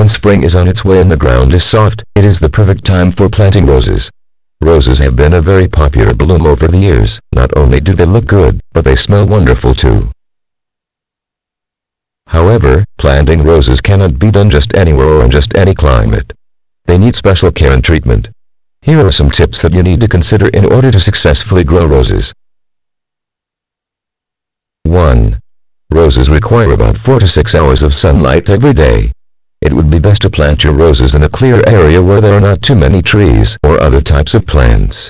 When spring is on its way and the ground is soft, it is the perfect time for planting roses. Roses have been a very popular bloom over the years. Not only do they look good, but they smell wonderful too. However, planting roses cannot be done just anywhere or in just any climate. They need special care and treatment. Here are some tips that you need to consider in order to successfully grow roses. 1. Roses require about 4 to 6 hours of sunlight every day. It would be best to plant your roses in a clear area where there are not too many trees or other types of plants.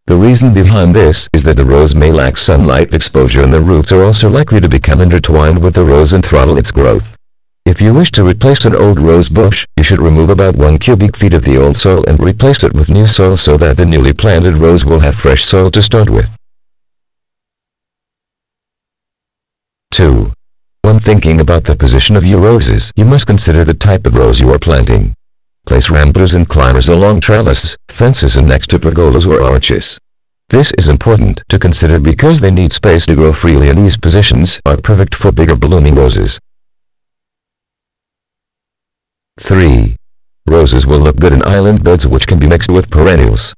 The reason behind this is that the rose may lack sunlight exposure and the roots are also likely to become intertwined with the rose and throttle its growth. If you wish to replace an old rose bush, you should remove about 1 cubic feet of the old soil and replace it with new soil so that the newly planted rose will have fresh soil to start with. 2. When thinking about the position of your roses, you must consider the type of rose you are planting. Place ramblers and climbers along trellises, fences and next to pergolas or arches. This is important to consider because they need space to grow freely and these positions are perfect for bigger blooming roses. 3. Roses will look good in island beds which can be mixed with perennials.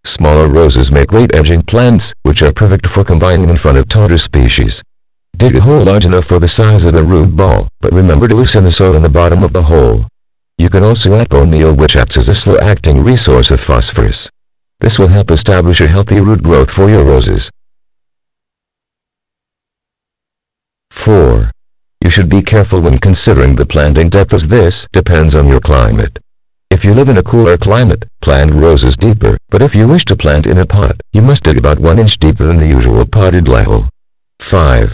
Smaller roses make great edging plants, which are perfect for combining in front of taller species. Dig a hole large enough for the size of the root ball, but remember to loosen the soil in the bottom of the hole. You can also add bone meal which acts as a slow-acting resource of phosphorus. This will help establish a healthy root growth for your roses. 4. You should be careful when considering the planting depth as this depends on your climate. If you live in a cooler climate, plant roses deeper, but if you wish to plant in a pot, you must dig about 1 inch deeper than the usual potted level. 5.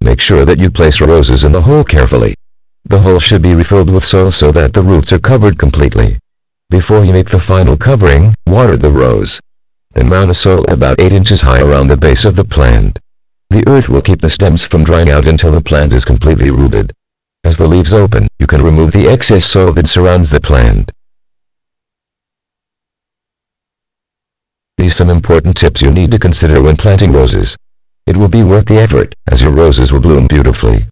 Make sure that you place roses in the hole carefully. The hole should be refilled with soil so that the roots are covered completely. Before you make the final covering, water the rose. Then mount a soil about 8 inches high around the base of the plant. The earth will keep the stems from drying out until the plant is completely rooted. As the leaves open, you can remove the excess soil that surrounds the plant. These are some important tips you need to consider when planting roses. It will be worth the effort, as your roses will bloom beautifully.